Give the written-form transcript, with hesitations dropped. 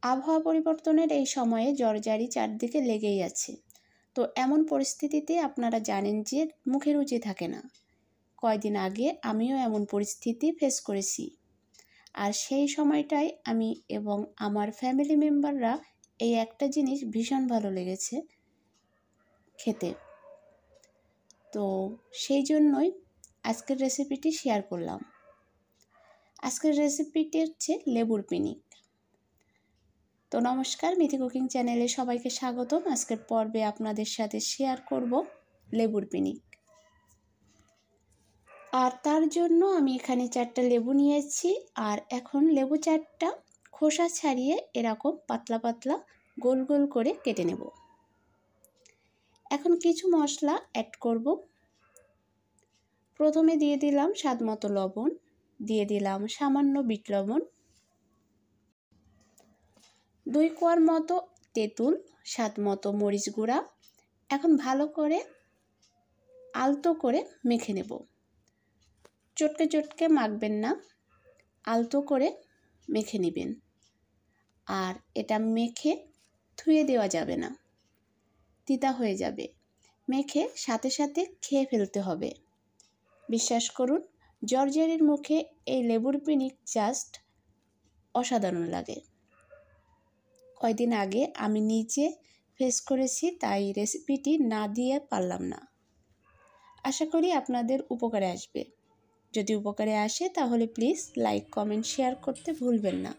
আবহাওয়া পরিবর্তনের এই সময়ে জ্বরজারি চারদিকে লেগেই আছে। তো এমন পরিস্থিতিতে আপনারা জানেন যে মুখে রুচি থাকে না। কয়দিন আগে আমিও এমন পরিস্থিতি ফেস করেছি। আর সেই সময়টায় আমি এবং আমার ফ্যামিলি মেম্বাররা এই একটা জিনিস ভীষণ ভালো লেগেছে খেতে। তো সেই জন্যই আজকের রেসিপিটি শেয়ার করলাম। আজকের রেসিপিটি হচ্ছে লেবুর পিনিক। তো নমস্কার, মিথি কুকিং চ্যানেলে সবাইকে স্বাগতম। আজকের পর্বে আপনাদের সাথে শেয়ার করব লেবুর পিনিক। আর তার জন্য আমি এখানে 4টা লেবু নিয়েছি। আর এখন লেবু 4টা খোসা ছাড়িয়ে এরকম পাতলা পাতলা গোল গোল করে কেটে নেব। এখন কিছু মশলা অ্যাড করব। প্রথমে দিয়ে দিলাম স্বাদমতো লবণ, দিয়ে দিলাম সামান্য বিট লবণ, 2 কোয়ার মতো তেঁতুল, স্বাদমতো মরিচ গুঁড়া। এখন ভালো করে আলতো করে মেখে নেব। চটকে চটকে মাখবেন না, আলতো করে মেখে নেবেন। আর এটা মেখে ধুয়ে দেওয়া যাবে না, তিতা হয়ে যাবে। মেখে সাথে সাথে খেয়ে ফেলতে হবে। বিশ্বাস করুন, জ্বরজারির মুখে এই লেবুর পিনিক জাস্ট অসাধারণ লাগে। কয়দিন আগে আমি নিজে ফেস করেছি, তাই রেসিপিটি না দিয়ে পারলাম না। আশা করি আপনাদের উপকারে আসবে। যদি উপকারে আসে তাহলে প্লিজ লাইক, কমেন্ট, শেয়ার করতে ভুলবেন না।